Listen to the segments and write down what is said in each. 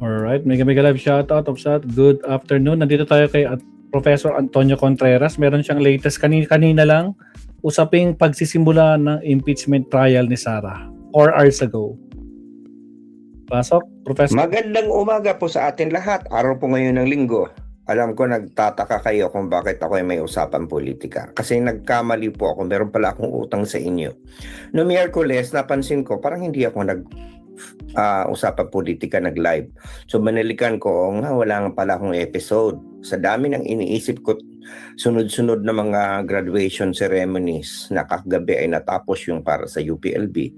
Alright, mega mega live shoutout of that. Good afternoon. Nandito tayo kay Professor Antonio Contreras. Meron siyang latest kanina lang usaping pagsisimula ng impeachment trial ni Sara 4 hours ago. Pasok, Professor. Magandang umaga po sa atin lahat. Araw po ngayon ng linggo. Alam ko nagtataka kayo kung bakit ako ay may usapan politika. Kasi nagkamali po ako. Meron pala akong utang sa inyo. No Miyerkules, napansin ko parang hindi ako usapan politika nag-live. So manilikan ko, wala nga pala akong episode. Sa dami ng iniisip ko, sunod-sunod na mga graduation ceremonies na kagabi ay natapos yung para sa UPLB,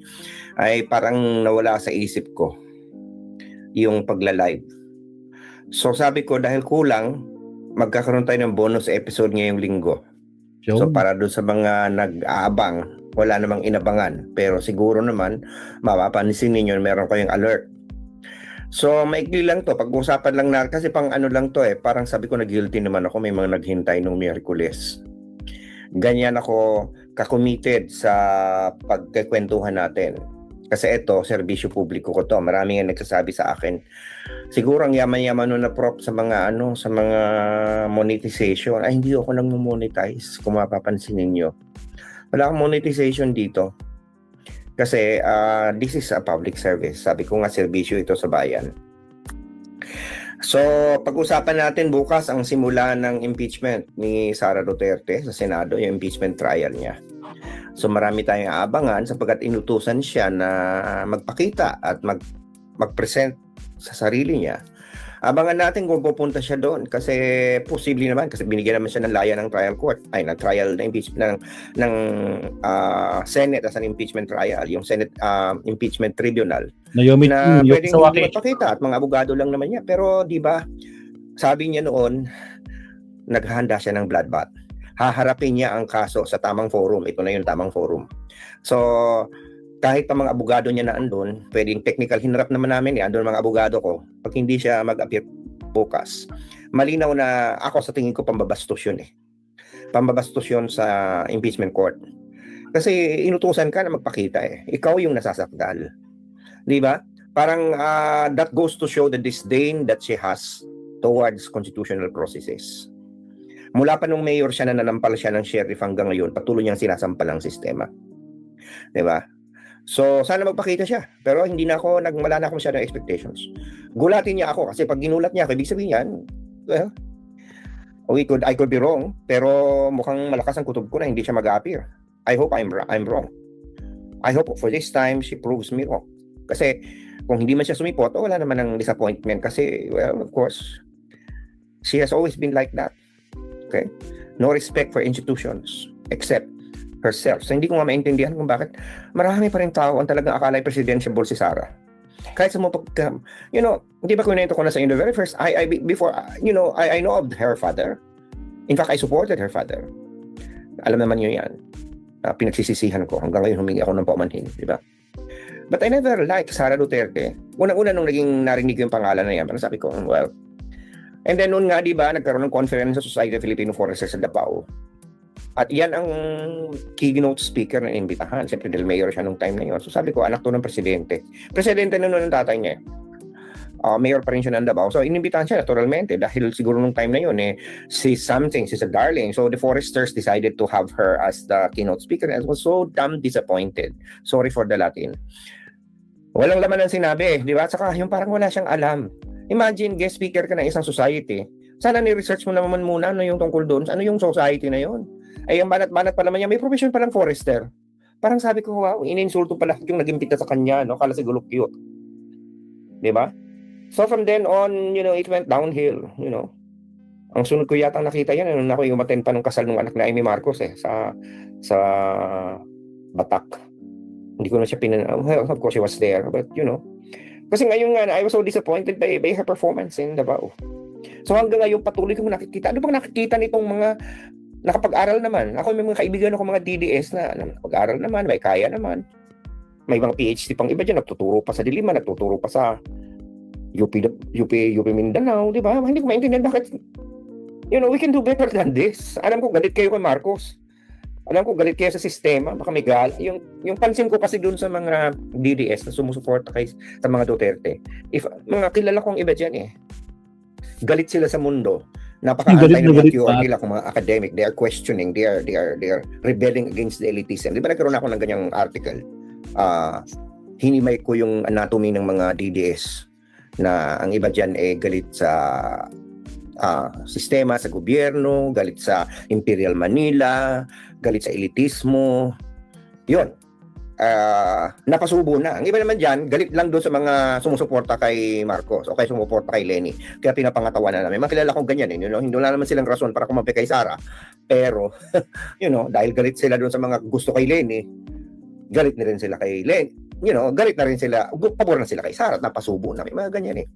ay parang nawala sa isip ko yung pagla-live. So sabi ko dahil kulang, magkakaroon tayo ng bonus episode ngayong linggo. So para doon sa mga nag-aabang, wala namang inabangan. Pero siguro naman, mapapansin ninyo, meron kayong alert. So maikli lang to, pag-usapan lang na, kasi pang ano lang to parang sabi ko na-guilty naman ako, may mga naghintay nung Miyerkules. Ganyan ako ka-committed sa pagkikwentuhan natin. Kasi ito, serbisyo publiko ko to. Marami nga nagsasabi sa akin. Siguro ang yaman-yaman nun na prop sa mga sa mga monetization. Ay, hindi ako nang monetize kung mapapansin ninyo. Wala akong monetization dito. Kasi this is a public service. Sabi ko nga, serbisyo ito sa bayan. So, pag-usapan natin bukas ang simula ng impeachment ni Sara Duterte sa Senado, yung impeachment trial niya. So marami tayong aabangan sapagkat inutusan siya na magpakita at mag-present sa sarili niya. Abangan natin kung pupunta siya doon kasi posible naman kasi binigyan naman siya ng laya ng trial court ng trial na impeachment ng Senate as an impeachment trial, yung Senate impeachment tribunal na pwedeng hindi magpakita at mga abogado lang naman niya. Pero di ba sabi niya noon naghahanda siya ng bloodbath. Haharapin niya ang kaso sa tamang forum. Ito na yung tamang forum. So, kahit pa mga abogado niya na andun, pwedeng technical, hinarap naman namin andun mga abogado ko. Pag hindi siya mag-appear bukas, malinaw na ako sa tingin ko pambabastos yun Pambabastos yun sa impeachment court. Kasi inutusan ka na magpakita Ikaw yung nasasakdal. Di ba? Parang that goes to show the disdain that she has towards constitutional processes. Mula pa nung mayor siya na nanampal siya ng sheriff hanggang ngayon, patuloy niyang sinasampal ang sistema. Diba? So, sana magpakita siya. Pero hindi na ako, wala na akong masyadong expectations. Gulatin niya ako kasi pag ginulat niya ako, ibig sabihin yan, well, I could be wrong, pero mukhang malakas ang kutob ko na hindi siya mag-appear. I hope I'm wrong. I hope for this time, she proves me wrong. Kasi kung hindi man siya sumipot, wala naman ng disappointment kasi, well, of course, she has always been like that. Okay? No respect for institutions except herself. So hindi ko maintindihan kung bakit marami pa rin tao ang talagang akala ay presidentiable si Sara. Kahit sa mga hindi ba kunento ko na sa inyo, the very first, before, I know of her father. In fact, I supported her father. Alam naman niyo yan. Pinagsisisihan ko. Hanggang ngayon humingi ako ng paumanhin. Di ba? But I never liked Sara Duterte. Unang-una nung narinig ko yung pangalan na yan, parang sabi ko, well, and then noon nga, di ba, nagkaroon ng conference sa Society of Filipino Foresters sa Davao. At yan ang keynote speaker na imbitahan. Siyempre, dahil mayor siya nung time na yun. So sabi ko, anak to ng presidente. Presidente na noon ng tatay niya. Mayor pa rin siya ng Davao. So inimbitahan siya naturalmente dahil siguro nung time na yun, she's a darling. So the foresters decided to have her as the keynote speaker. And I was so damn disappointed. Sorry for the Latin. Walang laman ang sinabi, di ba? Saka yung parang wala siyang alam. Imagine, guest speaker ka ng isang society. Sana ni-research mo naman muna ano yung tungkol doon. Ano yung society na yun? Ay, yung banat-banat pala niya, may profession palang forester. Parang sabi ko, wow, ininsulto pala yung nag-impita sa kanya, no? Kala siguro cute. Diba? So from then on, it went downhill, Ang sunod ko yata nakita yan, nung ako yung umaten pa ng kasal ng anak na Amy Marcos, sa Batak. Hindi ko na siya well, of course, she was there, but, kasi ngayon nga, I was so disappointed by her performance in Davao. So hanggang ngayon, patuloy kong nakikita. Ano bang nakikita nitong mga nakapag-aral naman? Ako may mga kaibigan ako mga DDS na nakapag-aral naman, may kaya naman. May mga PhD pang iba dyan, nagtuturo pa sa Diliman, nagtuturo pa sa UP Mindanao, di ba? Hindi ko maintindihan bakit, we can do better than this. Alam ko, galit kayo kay Marcos. Alam ko galit kayo sa sistema, baka may yung pansin ko kasi dun sa mga DDS na sumusuporta sa mga Duterte. If mga kilala kong iba diyan galit sila sa mundo. Napaka-anti Galit na ng galit mature pa. nila kung mga academic. They are questioning, they are rebelling against the elitism. Di ba nagkaroon ako ng ganyang article? Hinimay ko yung anatomy ng mga DDS na ang iba dyan galit sa sistema, sa gobyerno, galit sa Imperial Manila, galit sa elitismo. Yun. Napasubo na. Ang iba naman dyan, galit lang doon sa mga sumusuporta kay Marcos o kay sumusuporta kay Lenny. Kaya pinapangatawa na namin. Makilala kong ganyan. Hindi wala naman silang rason para kumampi kay Sara. Pero, dahil galit sila doon sa mga gusto kay Lenny, galit na rin sila kay Lenny. Galit na rin sila, pabor na sila kay Sara at napasubo na. May mga ganyan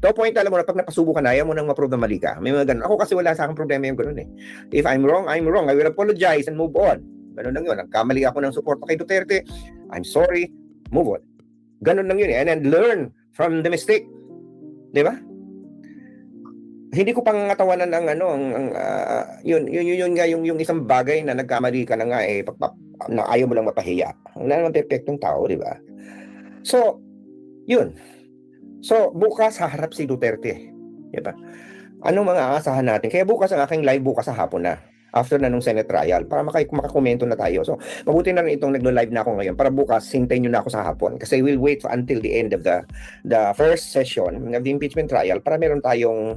To point, alam mo na, pag napasubo ka na, ayaw mo nang ma-prove na mali ka. May mga ganun. Ako kasi wala sa akin problema yung ganun If I'm wrong, I'm wrong. I will apologize and move on. Ganun lang yun. Nagkamali ako ng suporta kay Duterte. I'm sorry. Move on. Ganun lang yun And then learn from the mistake. Di ba? Hindi ko pangatawanan ng yun nga yung isang bagay na nagkamali ka na nga na ayaw mo lang mapahiya. Wala naman perfectong tao, di ba? So, yun. So, bukas haharap si Duterte. Di ba? Anong mga aasahan natin? Kaya bukas ang aking live bukas sa hapon na. After na nung Senate trial, para makakomento na tayo. So, mabuti na rin itong naglo-live na ako ngayon para bukas, hintayin nyo na ako sa hapon. Kasi we'll wait until the end of the first session of the impeachment trial para meron tayong,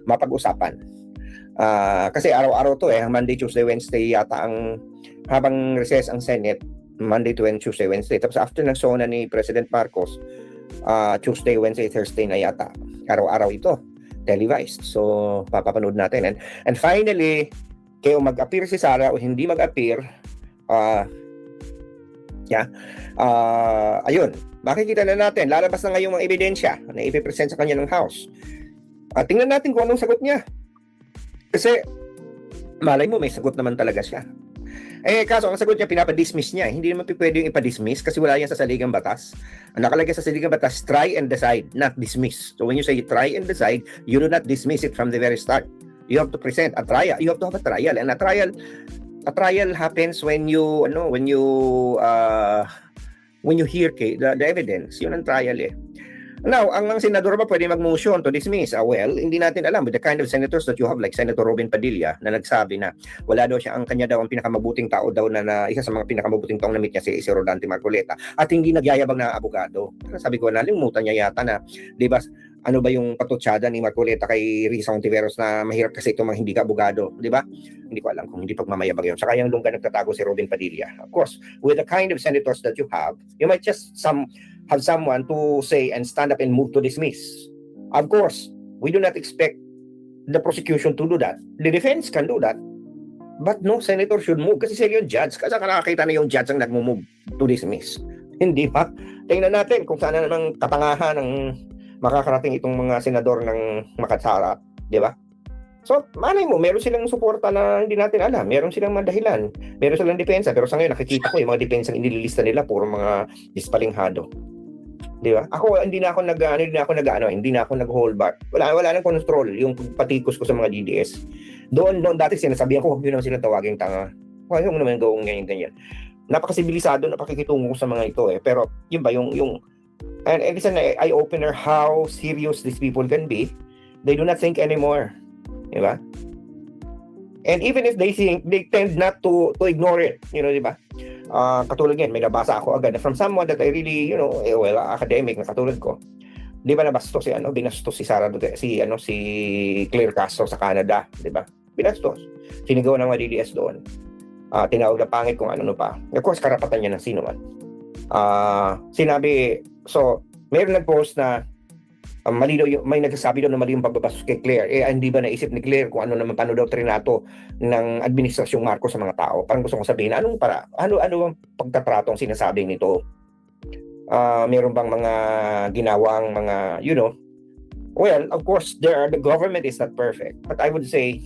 mapag-usapan. Kasi araw-araw to Monday, Tuesday, Wednesday yata habang recess ang Senate, Monday to Tuesday, Wednesday. Tapos after ng SONA ni President Marcos, Tuesday, Wednesday, Thursday na yata. Araw-araw ito, televised. So, papapanood natin. And finally, kayo mag-appear si Sara o hindi mag-appear, ayun, makikita na natin, lalabas na ngayong mga ebidensya na ipipresent sa kanya ng House. Tingnan natin kung anong sagot niya. Kasi, malay mo, may sagot naman talaga siya. Kaso ang sagot niya, pinapadismiss niya. Hindi naman pwede yung ipadismiss kasi wala yan sa saligang batas. Ang nakalagay sa saligang batas, try and decide, not dismiss. So when you say try and decide, you do not dismiss it from the very start. You have to present a trial. You have to have a trial. And a trial happens when you hear the evidence. Yun ang trial Now, ang senador ba pwede mag-motion to dismiss? Well, hindi natin alam with the kind of senators that you have like Senator Robin Padilla na nagsabi na wala daw siya, ang kanya daw ang pinakamabuting tao daw na isa sa mga pinakamabuting taong na-meet niya si Rodante Marcoleta at hindi nagyayabang na abogado. Sabi ko, nalimutan niya yata na, di ba, ano ba yung patutsada ni Marcoleta kay Risa Ontiveros na mahirap kasi itong mga hindi ka abogado, di ba? Hindi ko alam kung hindi pagmamayabang yun. Saka yung lungga nagtatago si Robin Padilla. Of course, with the kind of senators that you have, you might just have someone to say and stand up and move to dismiss. Of course, we do not expect the prosecution to do that. The defense can do that. But no senator should move kasi sila yung judge. Kasi nakakita na yung judge ang nag-move to dismiss. Hindi ba? Tingnan natin kung saan na namang katangahan ng makakarating itong mga senador ng Makatsara, di ba? So, malay mo, meron silang suporta na hindi natin alam. Meron silang mga dahilan. Meron silang depensa. Pero sa ngayon, nakikita ko yung mga depensa ang inililista nila, puro mga dispalinghado. Di ba? Ako, hindi na ako nag-hold back. Wala nang control yung patikos ko sa mga DDS. Doon dati sinasabihan ko, huwag nyo naman silang tawaging tanga. Huwag mo naman gawin ganyan. Napakasibilisado na pakikitungo ko sa mga ito Pero, yun ba, and it's an eye-opener how serious these people can be. They do not think anymore. Diba? And even if they think, they tend not to ignore it. Diba? Katulad yan, may nabasa ako agad from someone that I really, academic na katulad ko. Di ba nabastos binastos si Sara Duterte, si Claire Castro sa Canada, di ba? Binastos. Sinigaw ng mga DDS doon. Tinawag na pangit kung ano pa. Of course, karapatan niya ng sino man. Sinabi, so, mayroon nag-post na mali daw may nagsasabi daw na mali yung pagbabastos kay Claire. Hindi ba naisip ni Claire kung paano daw trinato ng administrasyong Marcos sa mga tao? Parang gusto kong sabihin, ano ang pagtatrato ang sinasabi nito? Meron bang mga ginawang mga, well, of course, the government is not perfect. But I would say,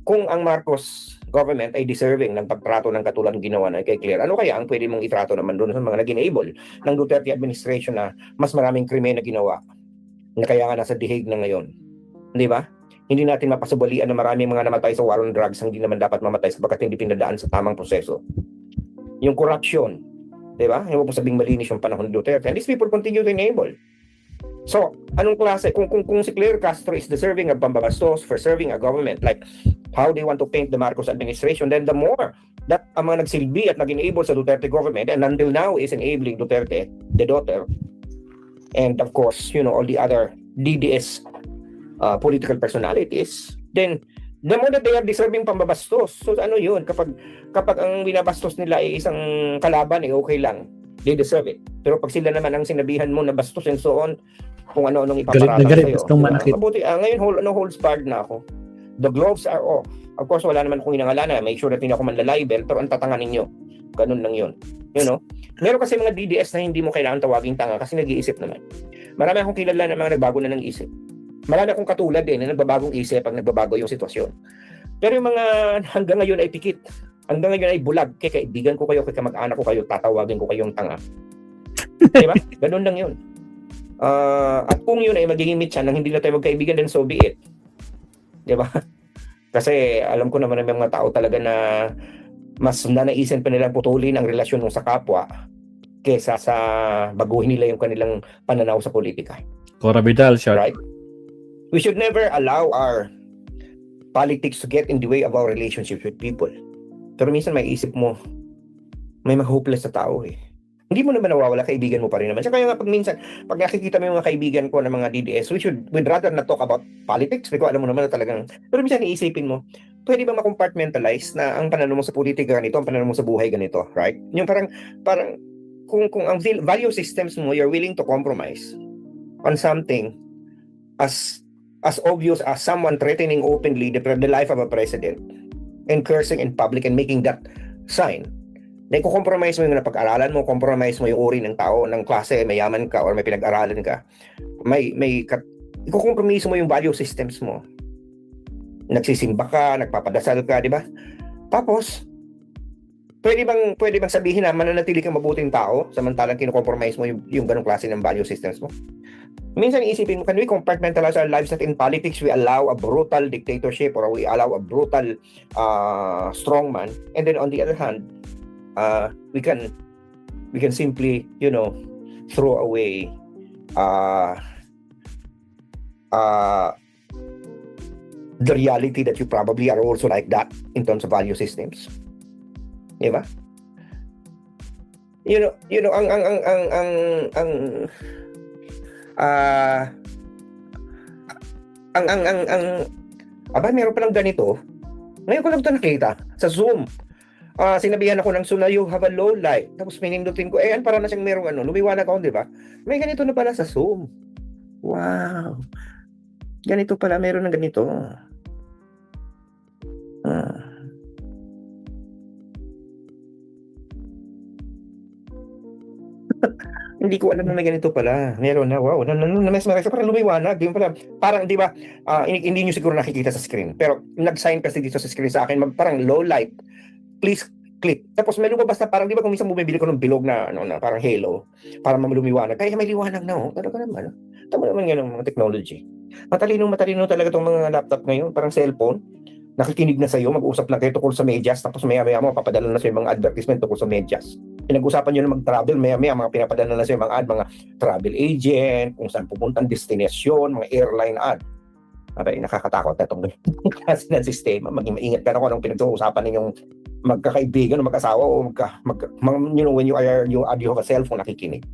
kung ang Marcos government ay deserving ng pagtrato ng katulad ng ginawa na kay Claire, ano kaya ang pwede mong itrato naman doon sa mga nag-enable ng Duterte administration na mas maraming krimen na ginawa? Na kaya nga nasa dihig na ngayon. Di ba? Hindi natin mapasubalian na maraming mga namatay sa war on drugs ang hindi naman dapat mamatay sapagkat hindi pinadaan sa tamang proseso. Yung corruption, di ba? Hindi mo po sabing malinis yung panahon ni Duterte. And these people continue to enable. So, anong klase? Kung si Claire Castro is deserving of pambabastos for serving a government, like how they want to paint the Marcos administration, then the more that ang mga nagsilbi at nag-enable sa Duterte government and until now is enabling Duterte, the daughter, and of course, all the other DDS political personalities, then the more that they are deserving pambabastos. So ano yun? Kapag ang binabastos nila ay isang kalaban, okay lang. They deserve it. Pero pag sila naman ang sinabihan mo na bastos and so on, kung ano-anong ipaparatang sa'yo. Mabuti, ngayon, holds barred na ako. The gloves are off. Of course, wala naman akong inangalanan. Make sure that hindi ako manlalibel, pero ang tatangan ninyo. Ganun lang yun. Meron kasi mga DDS na hindi mo kailangan tawaging tanga kasi nag-iisip naman. Marami akong kilala na mga nagbago na ng isip. Marami akong katulad din na nagbabagong isip pag nagbabago yung sitwasyon. Pero yung mga hanggang ngayon ay pikit. Hanggang ngayon ay bulag. Kaya kaibigan ko kayo, kaya kamag-anak ko kayo, tatawagin ko kayong tanga. Diba? Ganun lang yun. At kung yun ay magiging mityan nang hindi na tayo magkaibigan, then so be it. Diba? Kasi alam ko naman may mga tao talaga na mas nanaisin pa nilang putulin ang relasyon sa kapwa kesa sa baguhin nila yung kanilang pananaw sa politika. Cora Vidal, short. Right? We should never allow our politics to get in the way of our relationships with people. Pero minsan may isip mo, may mga hopeless na tao eh. Hindi mo naman nawawala, kaibigan mo pa rin naman. Kaya nga pag nakikita mo yung mga kaibigan ko ng mga DDS, we'd rather not talk about politics because alam mo naman na talagang, pero minsan iisipin mo, pwede ba ma-compartmentalize na ang pananaw mo sa politika ganito, ang pananaw mo sa buhay ganito, right? Yung parang kung ang value systems mo, you're willing to compromise on something as obvious as someone threatening openly the life of a president and cursing in public and making that sign. Na i-compromise mo yung napag-aralan mo, compromise mo yung uri ng tao, ng klase, mayaman ka or may pinag-aralan ka. I-compromise mo yung value systems mo. Nagsisimba ka, nagpapadasal ka, di ba? Tapos, pwede bang sabihin na mananatili kang mabuting tao samantalang kino-compromise mo yung ganong klase ng value systems mo? Minsan iisipin mo, can we compartmentalize our lives that in politics we allow a brutal dictatorship or we allow a brutal strongman, and then on the other hand, we can simply throw away the reality that you probably are also like that in terms of value systems. Diba? Meron palang ganito. Ngayon ko lang ito nakita sa Zoom. Sinabihan ako ng Suna, you have a low light. Tapos pinindutin ko, para na siyang merong lumiwanag ako, di ba? May ganito na pala sa Zoom. Wow. Ganito pala, meron ng ganito. Hindi ko alam na may ganito pala. Meron na, wow. Parang lumiwanag. Di pala, parang, di ba, hindi nyo siguro nakikita sa screen. Pero, nag-sign kasi dito sa screen sa akin, parang low light. Please click. Tapos may lumabas na parang, di ba kung minsan bumibili ko ng bilog na, parang halo, para malumiwanag. Kaya may liwanag na, talaga naman. Tama naman yan ang mga technology. Matalino talaga itong mga laptop ngayon, parang cellphone. Nakikinig na sa'yo, mag-usap na kayo tungkol sa medyas, tapos maya-maya mo, papadala na sa'yo mga advertisement tungkol sa medyas. Pinag-usapan nyo na mag-travel, maya-maya, mga pinapadala na sa'yo mga ad, mga travel agent, kung saan pupuntang destinasyon, mga airline ad. Abay, nakakatakot na itong klase ng sistema. Maging maingat ka na kung anong pinag-uusapan ninyong magkakaibigan o mag-asawa o when you have a cellphone, nakikinig.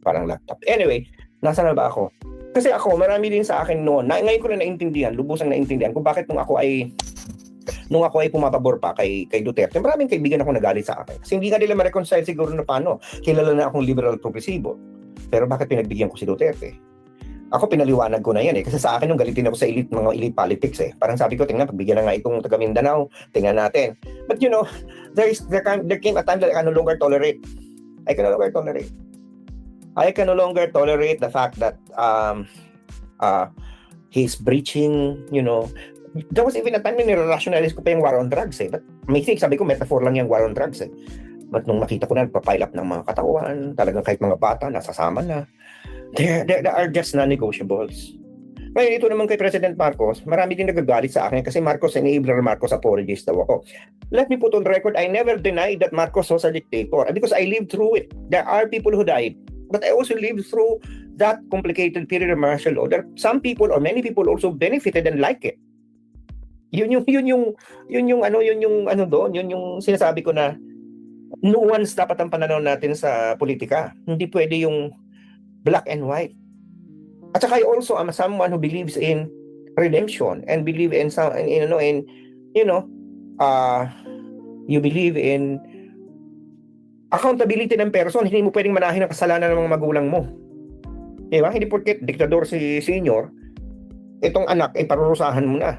Parang laptop. Anyway, nasa na ba ako? Kasi ako, marami din sa akin noon. Ngayon ko na naintindihan, lubusang naintindihan kung bakit nung ako ay pumapabor pa kay Duterte. Maraming kaibigan ako nagalit sa akin. Kasi hindi nga nila ma-reconcile siguro na paano. Kilala na akong liberal progresibo. Pero bakit pinagbigyan ko si Duterte? Ako pinaliwanag ko na yan kasi sa akin yung galitin ako sa mga elite politics Parang sabi ko, tingnan, pagbigyan na nga itong taga Mindanao, tingnan natin. But there came a time that I can no longer tolerate. I can no longer tolerate the fact that he's breaching, there was even a time na nire-rationalize ko pa yung war on drugs But may think, sabi ko, metaphor lang yung war on drugs But nung nakita ko na, nagpa-pile up ng mga katawan, talagang kahit mga bata, nasasama na. There are just non-negotiables. Ngayon, ito naman kay President Marcos, marami din nagagalit sa akin kasi Marcos enabler, Marcos apologist daw ako. Let me put on record, I never denied that Marcos was a dictator because I lived through it. There are people who died, but I also lived through that complicated period of martial law. There some people or many people also benefited and like it. Yun yung ano doon, yun yung sinasabi ko na nuance dapat ang pananaw natin sa politika. Hindi pwede yung black and white. At saka I also am someone who believes in redemption and believe in some you believe in accountability ng person. Hindi mo pwedeng manahin ang kasalanan ng mga magulang mo. Diba? Hindi porket diktador si senior, itong anak ay parurusahan mo na.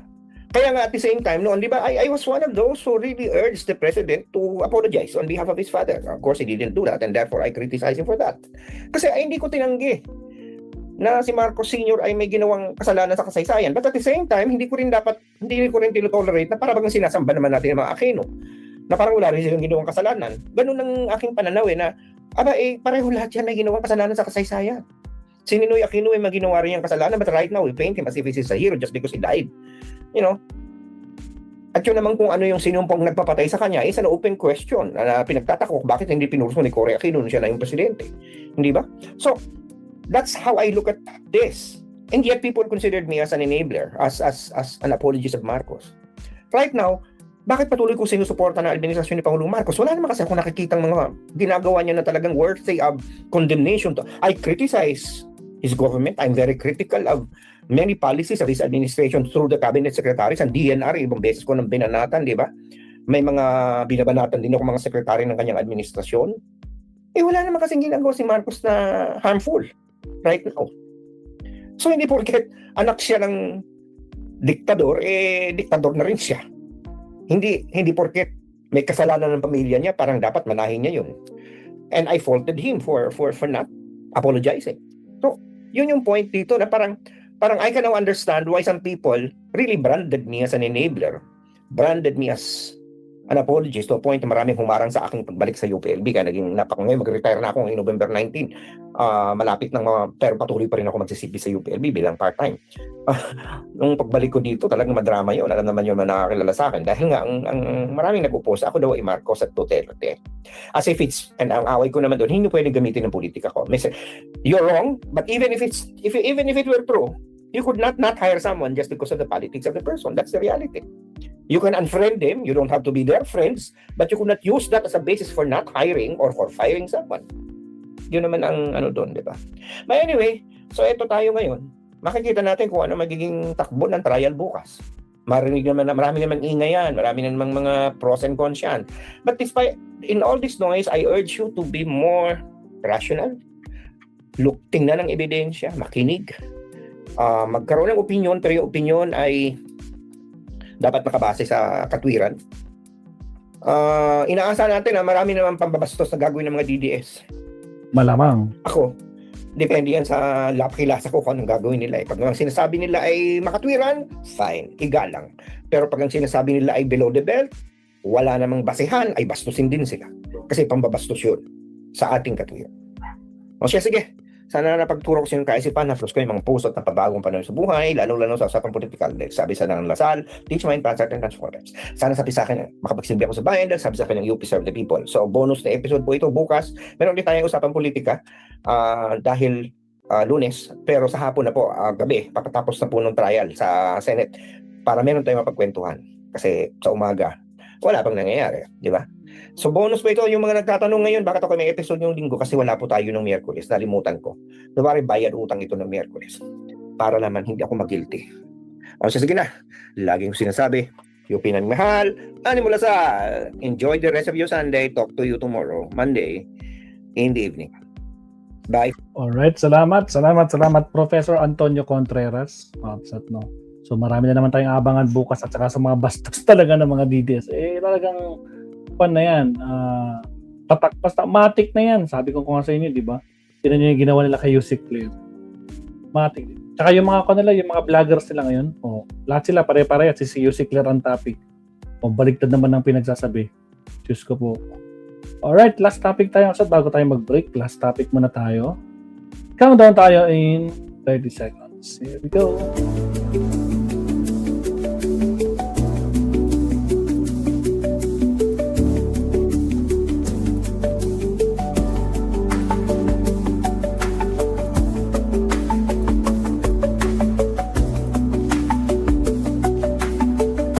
Kaya nga at the same time noon, di ba, I was one of those who really urged the president to apologize on behalf of his father. Of course, he didn't do that and therefore I criticize him for that. Kasi hindi ko tinanggi na si Marcos Sr. ay may ginawang kasalanan sa kasaysayan. But at the same time, hindi ko rin tinotolerate na parang sinasamba naman natin ang mga Aquino. Na parang wala rin silang ginawang kasalanan. Ganun ang aking pananaw na pareho lahat yan may ginawang kasalanan sa kasaysayan. Si Ninoy Aquino ay maginawa rin yung kasalanan, but right now we paint him as if he's a hero just because he died. You know? At yun naman kung ano yung sinumpong nagpapatay sa kanya is an open question na pinagtatakok bakit hindi pinurso ni Cory Aquino nung siya na yung presidente. Hindi ba? So, that's how I look at this. And yet people considered me as an enabler, as an apologist of Marcos. Right now, bakit patuloy kong sinusuporta na administrasyon ni Pangulong Marcos? Wala naman kasi ako nakikitang mga ginagawa niya na talagang worthy of condemnation. I criticize his government. I'm very critical of many policies of his administration through the cabinet secretaries and DNR. Ibang beses ko nang binanatan, di ba? May mga binabanatan din ako mga sekretary ng kanyang administrasyon. Wala naman kasing ginagawa si Marcos na harmful right now. So hindi porket anak siya ng diktador, diktador na rin siya. Hindi porket may kasalanan ng pamilya niya, parang dapat manahin niya yun. And I faulted him for not apologizing. So, yun yung point dito na parang I can now understand why some people really branded me as an enabler, branded me as an apologist to a point na maraming humarang sa aking pagbalik sa UPLB. Kaya ngayon mag-retire na ako ngayong November 19. Malapit ng pero patuloy pa rin ako magsisilbi sa UPLB bilang part-time. Nung pagbalik ko dito, talagang madrama yun. Alam naman yun na nakakilala sa akin. Dahil nga, ang maraming nag-upos, ako daw ay Marcos at Duterte. As if it's, and ang away ko naman doon, hindi pwedeng gamitin ng politika ko. You're wrong, but even if it were true, you could not hire someone just because of the politics of the person. That's the reality. You can unfriend them, you don't have to be their friends, but you could not use that as a basis for not hiring or for firing someone. Yun naman ang doon, di ba? But anyway, so eto tayo ngayon. Makikita natin kung ano magiging takbo ng trial bukas. Marami naman ingay yan, marami naman mga pros and cons yan. But despite, in all this noise, I urge you to be more rational. Tingnan ng ebidensya, makinig. Magkaroon ng opinion, pero yung opinion ay dapat nakabase sa katwiran. Inaasahan natin na marami naman pambabastos na gagawin ng mga DDS. Malamang. Ako, depende yan sa kilasa ko kung anong gagawin nila. Pag ang sinasabi nila ay makatwiran, fine, igalang. Pero pag ang sinasabi nila ay below the belt, wala namang basehan, ay bastusin din sila. Kasi pambabastos yun sa ating katwiran. O siya, sige. Sana napagturo ko sa inyong kaisipan, na-flos ko yung mga post at napabagong panahon sa buhay, lalo-lalo sa usapang politikal. Sabi sa ng Lasal, teach mind, concert, and transformers. Sana sabi sa akin, makapagsilbi ako sa bayan, dahil sabi sa akin ng UP Serve the People. So, bonus na episode po ito bukas. Meron ulit tayong usapang politika dahil Lunes, pero sa hapon na po, gabi, pagkatapos na po ng trial sa Senate, para meron tayong mapagkwentuhan. Kasi sa umaga, wala pang nangyayari, di ba? So bonus po ito, yung mga nagtatanong ngayon, bakit ako may episode yung linggo? Kasi wala po tayo ng Miyerkules, nalimutan ko. Nawari bayad utang ito ng Miyerkules. Para naman hindi ako mag-guilty. Sige na, laging sinasabi, yung pinamahal, ani mula sa enjoy the rest of your Sunday, talk to you tomorrow, Monday, in the evening. Bye. Alright, salamat, Professor Antonio Contreras. No? So marami na naman tayong abangan bukas at saka sa mga bastos talaga ng mga DDS. Talagang pan na yan. Matik na yan. Sabi ko nga sa inyo, di ba? Tinan nyo yung ginawa nila kay Yusik Clear. Matik. Tsaka yung mga kanila, yung mga vloggers nila ngayon, lahat sila pare-pare at si Yusik Clear ang topic. Baliktad naman ng pinagsasabi. Diyos ko po. Alright, last topic tayo. Bago tayo mag-break, last topic muna tayo. Countdown tayo in 30 seconds. Here we go.